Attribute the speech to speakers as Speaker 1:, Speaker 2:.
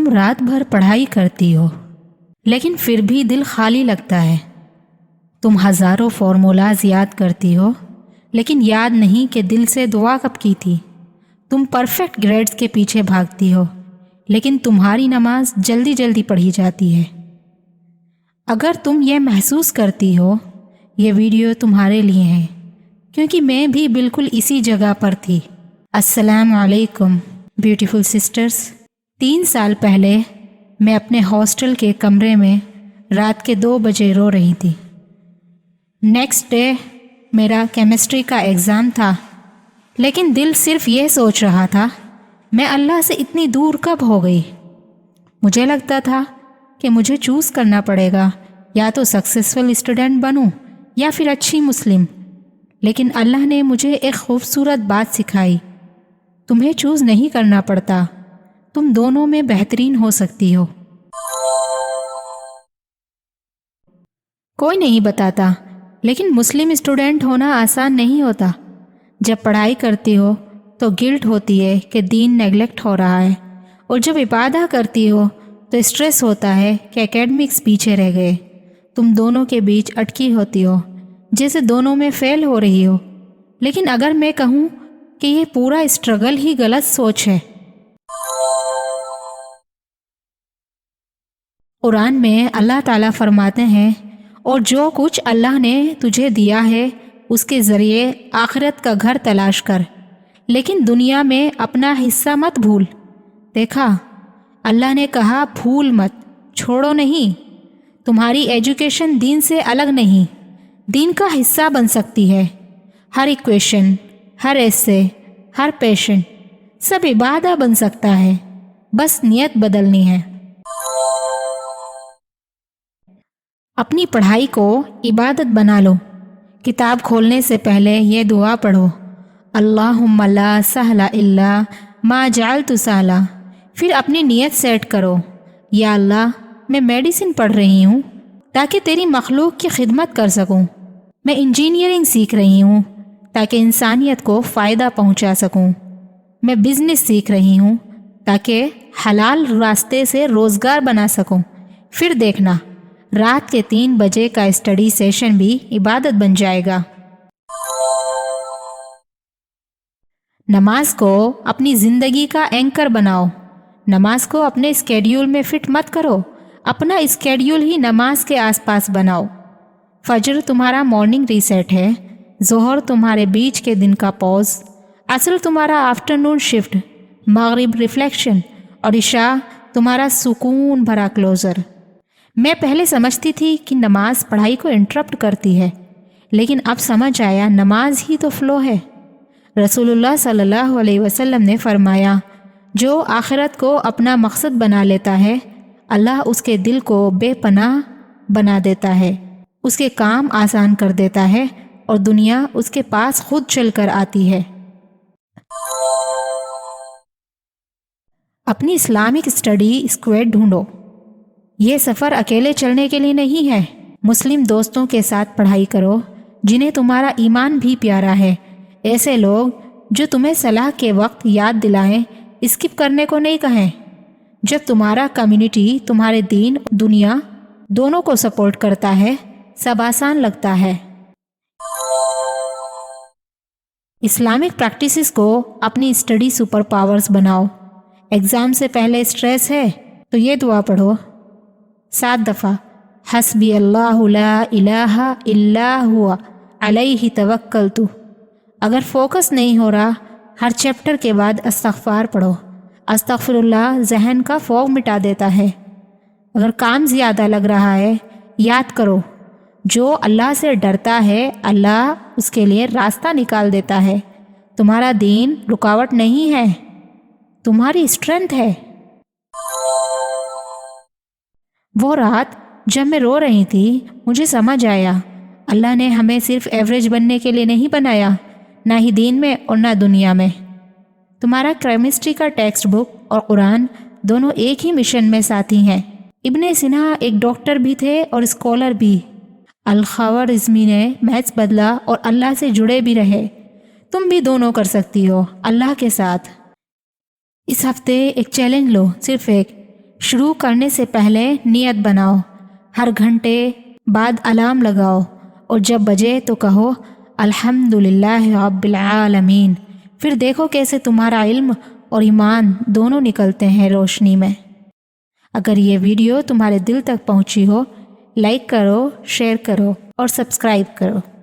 Speaker 1: تم رات بھر پڑھائی کرتی ہو لیکن پھر بھی دل خالی لگتا ہے۔ تم ہزاروں فارمولاز یاد کرتی ہو لیکن یاد نہیں کہ دل سے دعا کب کی تھی۔ تم پرفیکٹ گریڈز کے پیچھے بھاگتی ہو لیکن تمہاری نماز جلدی جلدی پڑھی جاتی ہے۔ اگر تم یہ محسوس کرتی ہو یہ ویڈیو تمہارے لیے ہے، کیونکہ میں بھی بالکل اسی جگہ پر تھی۔ السلام علیکم بیوٹیفل سسٹرز۔ 3 سال پہلے میں اپنے ہاسٹل کے کمرے میں رات کے 2 بجے رو رہی تھی۔ نیکسٹ ڈے میرا کیمسٹری کا ایگزام تھا، لیکن دل صرف یہ سوچ رہا تھا میں اللہ سے اتنی دور کب ہو گئی۔ مجھے لگتا تھا کہ مجھے چوز کرنا پڑے گا، یا تو سکسیسفل اسٹوڈنٹ بنوں یا پھر اچھی مسلم، لیکن اللہ نے مجھے ایک خوبصورت بات سکھائی، تمہیں چوز نہیں کرنا پڑتا، تم دونوں میں بہترین ہو سکتی ہو۔ کوئی نہیں بتاتا، لیکن مسلم اسٹوڈنٹ ہونا آسان نہیں ہوتا۔ جب پڑھائی کرتی ہو تو گلٹ ہوتی ہے کہ دین نیگلیکٹ ہو رہا ہے، اور جب عبادت کرتی ہو تو اسٹریس ہوتا ہے کہ اکیڈمکس پیچھے رہ گئے۔ تم دونوں کے بیچ اٹکی ہوتی ہو، جیسے دونوں میں فیل ہو رہی ہو۔ لیکن اگر میں کہوں کہ یہ پورا اسٹرگل ہی غلط سوچ ہے۔ قرآن میں اللہ تعالیٰ فرماتے ہیں، اور جو کچھ اللہ نے تجھے دیا ہے اس کے ذریعے آخرت کا گھر تلاش کر، لیکن دنیا میں اپنا حصہ مت بھول۔ دیکھا، اللہ نے کہا بھول مت، چھوڑو نہیں۔ تمہاری ایجوکیشن دین سے الگ نہیں، دین کا حصہ بن سکتی ہے۔ ہر ایکویشن، ہر ایسے، ہر پیشنٹ، سب عبادت بن سکتا ہے، بس نیت بدلنی ہے۔ اپنی پڑھائی کو عبادت بنا لو۔ کتاب کھولنے سے پہلے یہ دعا پڑھو، اللہم لا سہل الا ما جعلت سہلا۔ پھر اپنی نیت سیٹ کرو، یا اللہ میں میڈیسن پڑھ رہی ہوں تاکہ تیری مخلوق کی خدمت کر سکوں۔ میں انجینئرنگ سیکھ رہی ہوں تاکہ انسانیت کو فائدہ پہنچا سکوں۔ میں بزنس سیکھ رہی ہوں تاکہ حلال راستے سے روزگار بنا سکوں۔ پھر دیکھنا، رات کے 3 بجے کا اسٹڈی سیشن بھی عبادت بن جائے گا۔ نماز کو اپنی زندگی کا اینکر بناؤ۔ نماز کو اپنے اسکیڈیول میں فٹ مت کرو، اپنا اسکیڈیول ہی نماز کے آس پاس بناؤ۔ فجر تمہارا مارننگ ریسیٹ ہے، ظہر تمہارے بیچ کے دن کا پوز، عصر تمہارا آفٹرنون شفٹ، مغرب ریفلیکشن، اور عشاء تمہارا سکون بھرا کلوزر۔ میں پہلے سمجھتی تھی کہ نماز پڑھائی کو انٹرپٹ کرتی ہے، لیکن اب سمجھ آیا نماز ہی تو فلو ہے۔ رسول اللہ صلی اللہ علیہ وسلم نے فرمایا، جو آخرت کو اپنا مقصد بنا لیتا ہے، اللہ اس کے دل کو بے پناہ بنا دیتا ہے، اس کے کام آسان کر دیتا ہے، اور دنیا اس کے پاس خود چل کر آتی ہے۔ اپنی اسلامک اسٹڈی اسکواڈ ڈھونڈو۔ یہ سفر اکیلے چلنے کے لیے نہیں ہے۔ مسلم دوستوں کے ساتھ پڑھائی کرو جنہیں تمہارا ایمان بھی پیارا ہے، ایسے لوگ جو تمہیں صلاح کے وقت یاد دلائیں، اسکپ کرنے کو نہیں کہیں۔ جب تمہارا کمیونٹی تمہارے دین دنیا دونوں کو سپورٹ کرتا ہے، سب آسان لگتا ہے۔ اسلامک پریکٹسز کو اپنی اسٹڈی سپر پاورز بناؤ۔ ایگزام سے پہلے اسٹریس ہے تو یہ دعا پڑھو 7 دفعہ، حسبی اللہ لا الہ الا ہوا علیہ توکلت۔ اگر فوکس نہیں ہو رہا، ہر چیپٹر کے بعد استغفار پڑھو۔ استغفر اللہ ذہن کا فوگ مٹا دیتا ہے۔ اگر کام زیادہ لگ رہا ہے، یاد کرو، جو اللہ سے ڈرتا ہے اللہ اس کے لیے راستہ نکال دیتا ہے۔ تمہارا دین رکاوٹ نہیں ہے، تمہاری اسٹرینتھ ہے۔ وہ رات جب میں رو رہی تھی، مجھے سمجھ آیا اللہ نے ہمیں صرف ایوریج بننے کے لیے نہیں بنایا، نہ ہی دین میں اور نہ دنیا میں۔ تمہارا کیمسٹری کا ٹیکسٹ بک اور قرآن دونوں ایک ہی مشن میں ساتھی ہیں۔ ابن سینا ایک ڈاکٹر بھی تھے اور اسکالر بھی۔ الخوارزمی نے میتھس بدلا اور اللہ سے جڑے بھی رہے۔ تم بھی دونوں کر سکتی ہو اللہ کے ساتھ۔ اس ہفتے ایک چیلنج لو، صرف ایک، شروع کرنے سے پہلے نیت بناؤ، ہر گھنٹے بعد الارم لگاؤ اور جب بجے تو کہو الحمدللہ رب العالمین۔ پھر دیکھو کیسے تمہارا علم اور ایمان دونوں نکلتے ہیں روشنی میں۔ اگر یہ ویڈیو تمہارے دل تک پہنچی ہو، لائک کرو، شیئر کرو اور سبسکرائب کرو۔